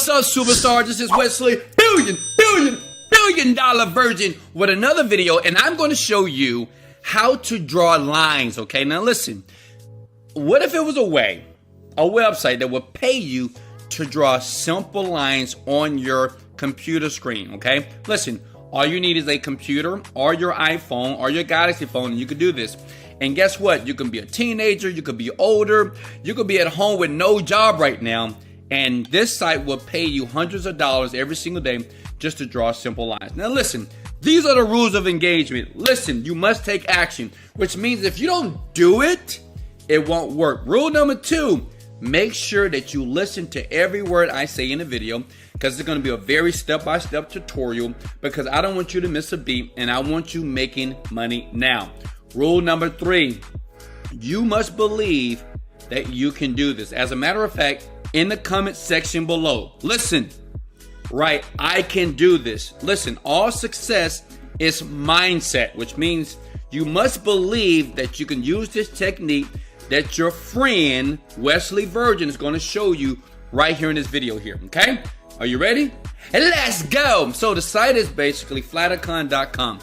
What's up, superstar? This is Wesley, billion dollar virgin with another video, and I'm going to show you how to draw lines, okay? Now listen, what if it was a website that would pay you to draw simple lines on your computer screen, okay? Listen, all you need is a computer or your iPhone or your Galaxy phone, and you can do this. And guess what? You can be a teenager, you could be older, you could be at home with no job right now, and this site will pay you hundreds of dollars every single day just to draw simple lines. Now listen, these are the rules of engagement. Listen, you must take action, which means if you don't do it, it won't work. Rule number 2, make sure that you listen to every word I say in the video, because it's going to be a very step-by-step tutorial, because I don't want you to miss a beat and I want you making money now. Rule number 3, you must believe that you can do this. As a matter of fact, in the comment section below, listen, right, I can do this. Listen, all success is mindset, which means you must believe that you can use this technique that your friend Wesley Virgin is going to show you right here in this video here, okay? Are you ready? And let's go. So the site is basically flaticon.com.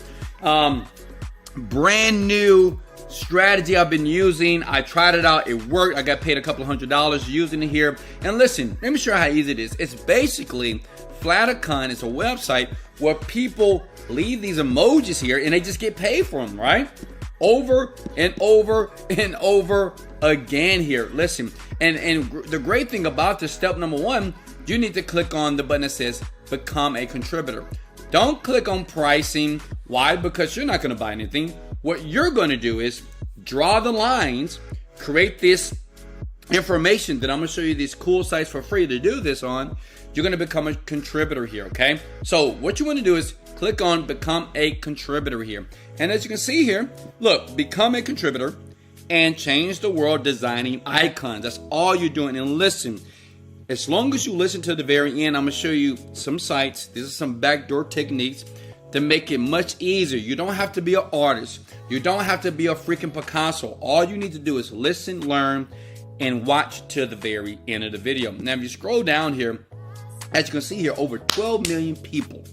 Brand new strategy I've been using. I tried it out. It worked. I got paid a couple $100 using it here. And listen, let me show you how easy it is. It's basically Flaticon. It's a website where people leave these emojis here and they just get paid for them, right? Over and over and over again here. Listen, and the great thing about this, step number 1, you need to click on the button that says become a contributor. Don't click on pricing. Why? Because you're not going to buy anything. What you're going to do is draw the lines, create this information that I'm going to show you these cool sites for free to do this on. You're going to become a contributor here, okay? So what you want to do is click on become a contributor here. And as you can see here, look, become a contributor and change the world designing icons. That's all you're doing. And listen, as long as you listen to the very end, I'm going to show you some sites. These are some backdoor techniques to make it much easier. You don't have to be an artist. You don't have to be a freaking Picasso. All you need to do is listen, learn, and watch to the very end of the video. Now, if you scroll down here, as you can see here, over 12 million people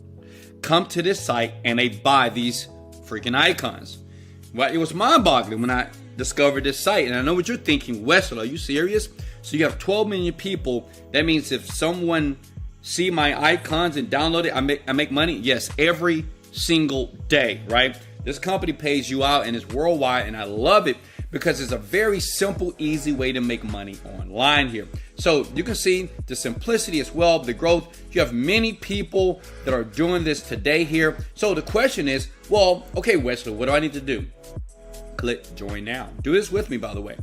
come to this site and they buy these freaking icons. Well, it was mind-boggling when I discovered this site. And I know what you're thinking, Wesley, are you serious? So you have 12 million people. That means if someone see my icons and download it, I make money? Yes, every single day, right? This company pays you out and it's worldwide, and I love it because it's a very simple, easy way to make money online here. So you can see the simplicity as well, the growth. You have many people that are doing this today here. So the question is, well, okay, Wesley, what do I need to do? Click join now. Do this with me, by the way.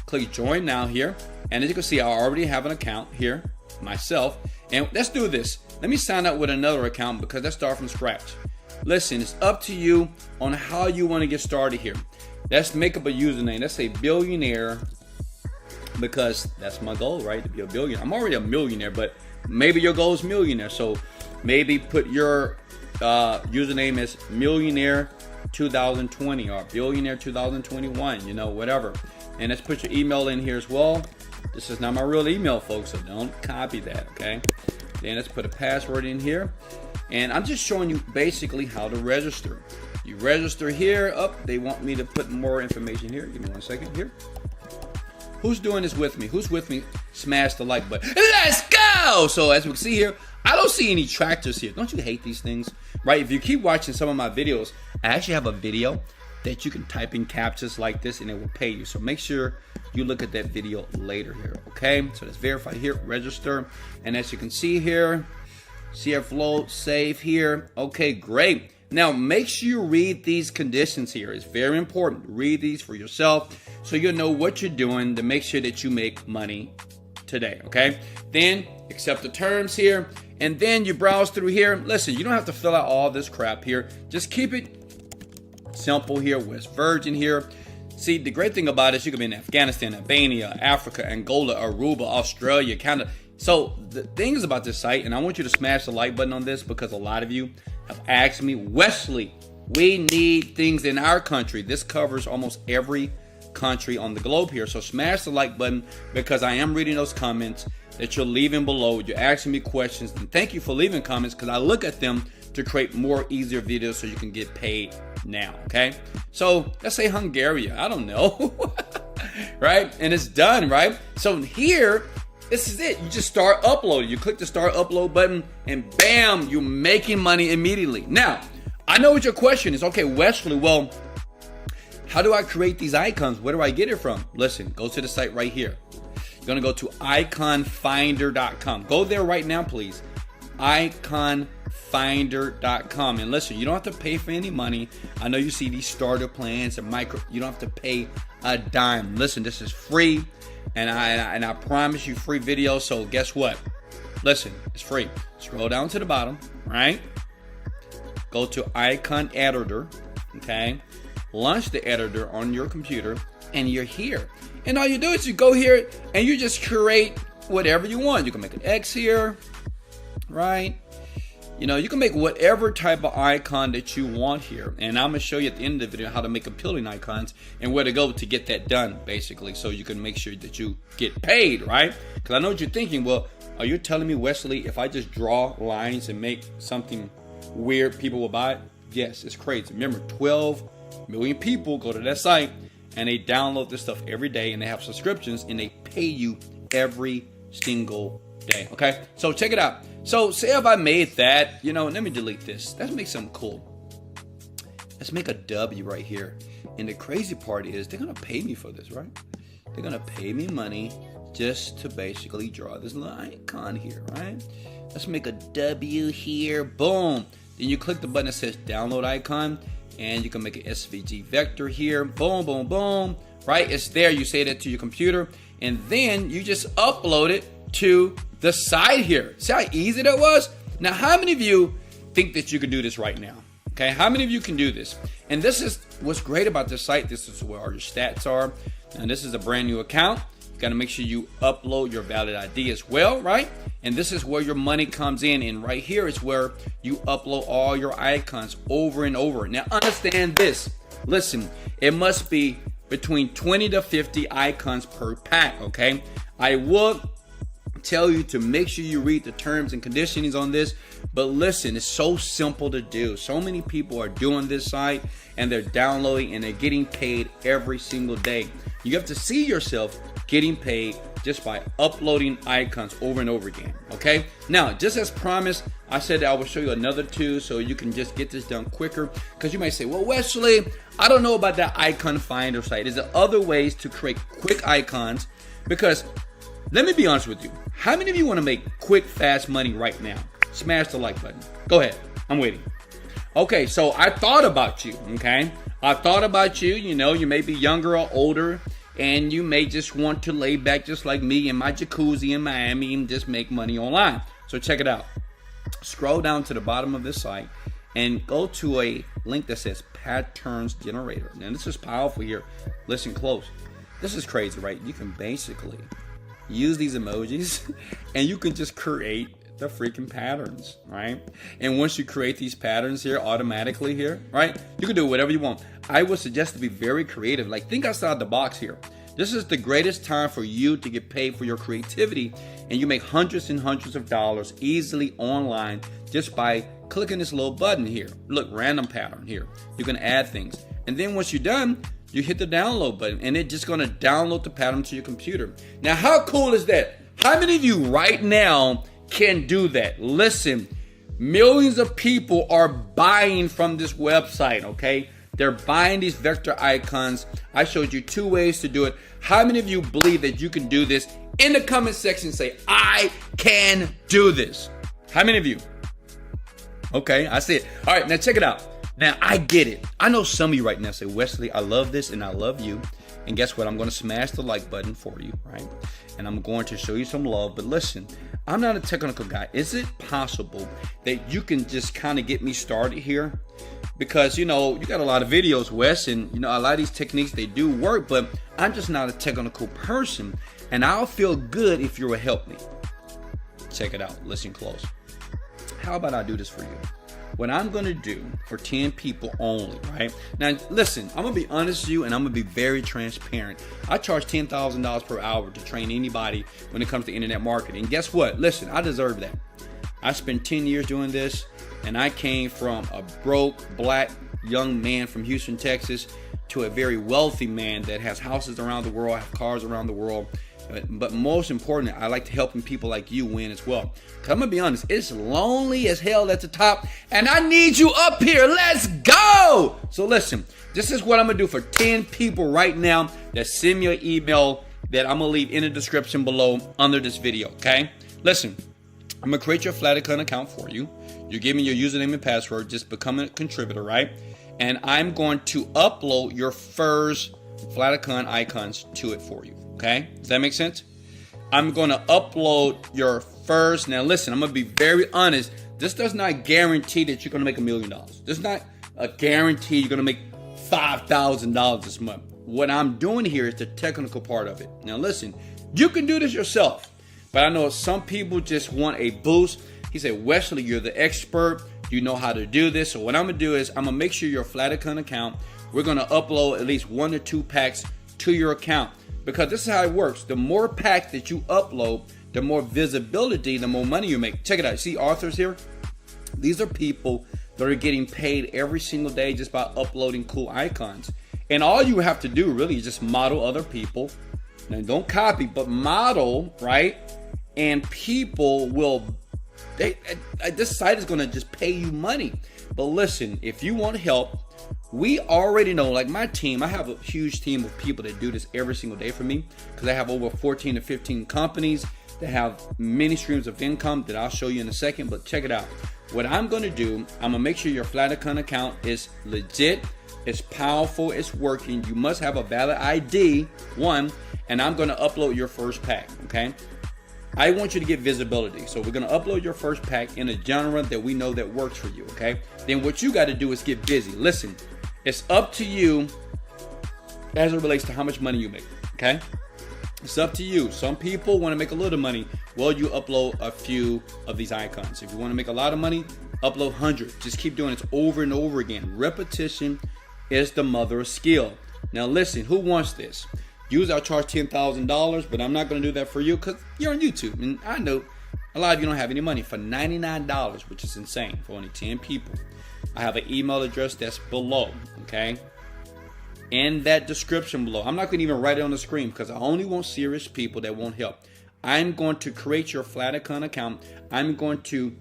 Click join now here. And as you can see, I already have an account here myself. And let's do this. Let me sign up with another account because let's start from scratch. Listen, it's up to you on how you want to get started here. Let's make up a username. Let's say billionaire, because that's my goal, right? To be a billionaire. I'm already a millionaire, but maybe your goal is millionaire. So maybe put your username as millionaire 2020 or billionaire 2021, you know, whatever. And let's put your email in here as well. This is not my real email, folks, so don't copy that, okay? Then let's put a password in here. And I'm just showing you basically how to register. You register here. They want me to put more information here. Give me 1 second here. Who's doing this with me? Who's with me? Smash the like button. Let's go! So as we can see here, I don't see any tractors here. Don't you hate these things? Right? If you keep watching some of my videos, I actually have a video that you can type in captchas like this and it will pay you. So make sure you look at that video later here, okay? So let's verify here, register. And as you can see here, CF flow, save here. Okay, great. Now make sure you read these conditions here. It's very important. Read these for yourself so you'll know what you're doing to make sure that you make money today, okay? Then accept the terms here, and then you browse through here. Listen, you don't have to fill out all this crap here. Just keep it simple here. West Virgin here. See, the great thing about it is you can be in Afghanistan, Albania, Africa, Angola, Aruba, Australia, Canada. So the things about this site, and I want you to smash the like button on this because a lot of you have asked me, Wesley, we need things in our country. This covers almost every country on the globe here. So smash the like button because I am reading those comments that you're leaving below. You're asking me questions, and thank you for leaving comments, because I look at them to create more easier videos so you can get paid now, okay? So let's say Hungary, I don't know, right? And it's done, right? So here, this is it. You just start uploading. You click the start upload button, and bam, you're making money immediately. Now, I know what your question is. Okay, Wesley, well, how do I create these icons? Where do I get it from? Listen, go to the site right here. You're gonna go to iconfinder.com. Go there right now, please. Iconfinder.com. And listen, you don't have to pay for any money. I know you see these starter plans and you don't have to pay a dime. Listen, this is free, and I promise you free videos. So guess what? Listen, it's free. Scroll down to the bottom, right? Go to Icon Editor, okay? Launch the editor on your computer, and you're here. And all you do is you go here and you just create whatever you want. You can make an X here, right? You know, you can make whatever type of icon that you want here. And I'm gonna show you at the end of the video how to make appealing icons and where to go to get that done, basically, so you can make sure that you get paid, right? Because I know what you're thinking. Well, are you telling me, Wesley, if I just draw lines and make something weird, people will buy it? Yes, it's crazy. Remember, 12 million people go to that site and they download this stuff every day, and they have subscriptions, and they pay you every single day. Okay, so check it out. So say if I made that, you know, let me delete this. Let's make something cool. Let's make a W right here. And the crazy part is they're gonna pay me for this, right? They're gonna pay me money just to basically draw this little icon here, right? Let's make a W here. Boom. Then you click the button that says download icon, and you can make an SVG vector here. Boom, boom, boom. Right? It's there. You say that to your computer, and then you just upload it to the site here. See how easy that was? Now, how many of you think that you can do this right now? Okay, how many of you can do this? And this is what's great about this site. This is where all your stats are. And this is a brand new account. You got to make sure you upload your valid ID as well, right? And this is where your money comes in. And right here is where you upload all your icons over and over. Now, understand this. Listen, it must be between 20 to 50 icons per pack, okay? I will tell you to make sure you read the terms and conditions on this, but listen, it's so simple to do. So many people are doing this site, and they're downloading, and they're getting paid every single day. You have to see yourself getting paid just by uploading icons over and over again, okay? Now, just as promised, I said that I will show you another two so you can just get this done quicker, because you might say, well, Wesley, I don't know about that icon finder site. Is there other ways to create quick icons? Because let me be honest with you. How many of you want to make quick, fast money right now? Smash the like button. Go ahead. I'm waiting. Okay, so I thought about you, okay? I thought about you. You know, you may be younger or older, and you may just want to lay back just like me in my jacuzzi in Miami and just make money online. So check it out. Scroll down to the bottom of this site and go to a link that says Patterns Generator. Now, this is powerful here. Listen close. This is crazy, right? You can basically use these emojis and you can just create the freaking patterns, right? And once you create these patterns here automatically here, right, you can do whatever you want. I would suggest to be very creative. Like, think outside the box here. This is the greatest time for you to get paid for your creativity, and you make hundreds and hundreds of dollars easily online just by clicking this little button here. Look, random pattern here. You can add things, and then once you're done, you hit the download button, and it's just going to download the pattern to your computer. Now, how cool is that? How many of you right now can do that? Listen, millions of people are buying from this website, okay? They're buying these vector icons. I showed you two ways to do it. How many of you believe that you can do this? In the comment section, say, I can do this. How many of you? Okay, I see it. All right, now check it out. Now, I get it. I know some of you right now say, Wesley, I love this and I love you. And guess what? I'm going to smash the like button for you, right? And I'm going to show you some love. But listen, I'm not a technical guy. Is it possible that you can just kind of get me started here? Because, you know, you got a lot of videos, Wes, and, you know, a lot of these techniques, they do work, but I'm just not a technical person. And I'll feel good if you will help me. Check it out. Listen close. How about I do this for you? what I'm going to do for 10 people only, right? Now, listen, I'm going to be honest with you, and I'm going to be very transparent. I charge $10,000 per hour to train anybody when it comes to internet marketing. And guess what? Listen, I deserve that. I spent 10 years doing this, and I came from a broke, black, young man from Houston, Texas, to a very wealthy man that has houses around the world, have cars around the world. But most importantly, I like to helping people like you win as well. Cause I'm gonna be honest, it's lonely as hell at the top, and I need you up here. Let's go. So listen, this is what I'm gonna do for 10 people right now that send me an email that I'm gonna leave in the description below under this video, okay? Listen, I'm gonna create your Flaticon account for you. You give me your username and password, just become a contributor, right? And I'm going to upload your first Flaticon icons to it for you. Okay, does that make sense? I'm going to upload your first. Now listen, I'm going to be very honest. This does not guarantee that you're going to make $1 million. This is not a guarantee you're going to make $5,000 this month. What I'm doing here is the technical part of it. Now listen, you can do this yourself, but I know some people just want a boost. He said, Wesley, you're the expert. You know how to do this. So what I'm going to do is I'm going to make sure your Flaticon account, we're going to upload at least 1 to 2 packs to your account. Because this is how it works. The more packs that you upload, the more visibility, the more money you make. Check it out. See authors here? These are people that are getting paid every single day just by uploading cool icons. And all you have to do really is just model other people. Now don't copy, but model, right? And people will, this site is going to just pay you money. But listen, if you want help, we already know, like my team, I have a huge team of people that do this every single day for me because I have over 14 to 15 companies that have many streams of income that I'll show you in a second. But check it out. What I'm going to do, I'm going to make sure your Flaticon account is legit, it's powerful, it's working. You must have a valid ID, one, and I'm going to upload your first pack, okay? I want you to get visibility. So we're going to upload your first pack in a genre that we know that works for you, okay? Then what you got to do is get busy. Listen, it's up to you as it relates to how much money you make, okay? It's up to you. Some people want to make a little money. Well, you upload a few of these icons. If you want to make a lot of money, upload hundreds. Just keep doing it over and over again. Repetition is the mother of skill. Now listen, who wants this? Usually I'll charge $10,000, but I'm not going to do that for you because you're on YouTube. And I know a lot of you don't have any money. For $99, which is insane, for only 10 people. I have an email address that's below, okay? In that description below. I'm not going to even write it on the screen because I only want serious people that want help. I'm going to create your Flaticon account. I'm going to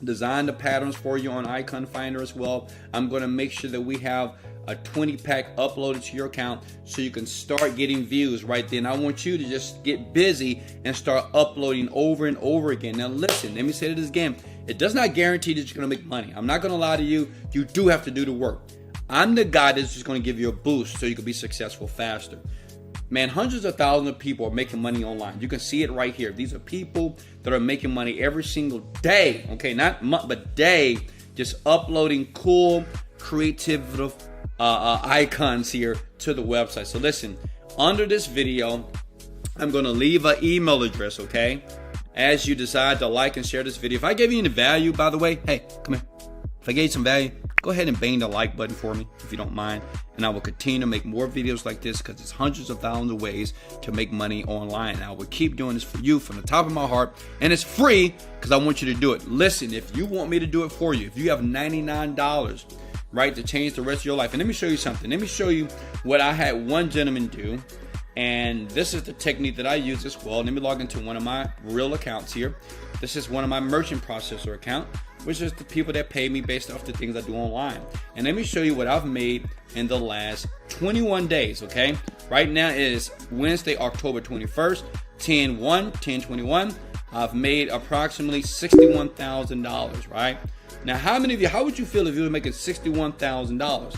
design the patterns for you on Icon Finder as well. I'm going to make sure that we have a 20 pack uploaded to your account so you can start getting views right then. I want you to just get busy and start uploading over and over again. Now listen, let me say this again. It does not guarantee that you're going to make money. I'm not going to lie to you. You do have to do the work. I'm the guy that's just going to give you a boost so you can be successful faster. Man, hundreds of thousands of people are making money online. You can see it right here. These are people that are making money every single day. Okay, not month, but day, just uploading cool, creative icons here to the website. So listen, under this video, I'm going to leave an email address, okay? As you decide to like and share this video. If I gave you any value, by the way, hey, come here. If I gave you some value, go ahead and bang the like button for me if you don't mind. And I will continue to make more videos like this because there's hundreds of thousands of ways to make money online. And I will keep doing this for you from the top of my heart. And it's free because I want you to do it. Listen, if you want me to do it for you, if you have $99, right, to change the rest of your life. And let me show you something. Let me show you what I had one gentleman do. And this is the technique that I use as well. Let me log into one of my real accounts here. This is one of my merchant processor account, which is the people that pay me based off the things I do online. And let me show you what I've made in the last 21 days, okay? Right now it is Wednesday, October 21st, 10/1/10/21. I've made approximately $61,000, right? Now, how many of you, how would you feel if you were making $61,000?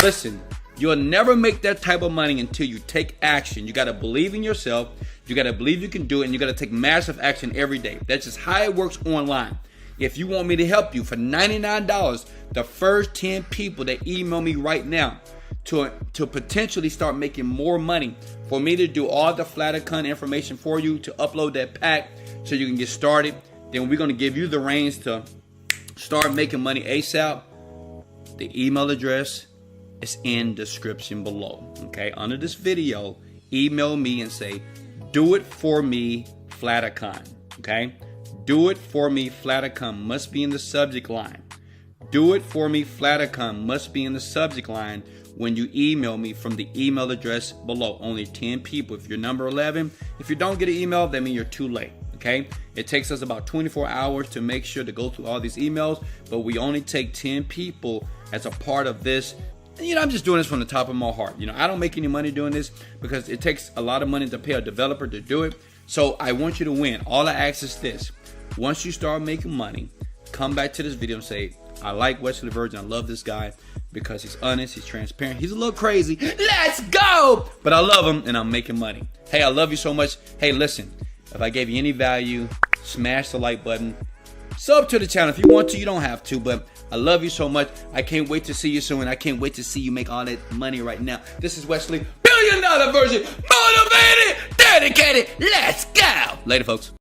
Listen, you'll never make that type of money until you take action. You got to believe in yourself. You got to believe you can do it, and you got to take massive action every day. That's just how it works online. If you want me to help you for $99, the first 10 people that email me right now to potentially start making more money, for me to do all the Flaticon information for you, to upload that pack so you can get started, then we're going to give you the reins to start making money ASAP, the email address is in description below. Okay, under this video, email me and say, "Do it for me, Flaticon." Okay, "Do it for me, Flaticon" must be in the subject line. "Do it for me, Flaticon" must be in the subject line when you email me from the email address below. Only 10 people. If you're number 11, if you don't get an email, that means you're too late. Okay, it takes us about 24 hours to make sure to go through all these emails, but we only take 10 people as a part of this. And, I'm just doing this from the top of my heart. I don't make any money doing this because it takes a lot of money to pay a developer to do it. So I want you to win. All I ask is this: once you start making money, come back to this video and say, "I like Wesley Virgin. I love this guy because he's honest, he's transparent, he's a little crazy. Let's go! But I love him and I'm making money." Hey, I love you so much. Hey, listen, if I gave you any value, smash the like button. Sub to the channel if you want to. You don't have to, but I love you so much. I can't wait to see you soon. I can't wait to see you make all that money right now. This is Wesley, $1 Billion Virgin, motivated, dedicated. Let's go. Later, folks.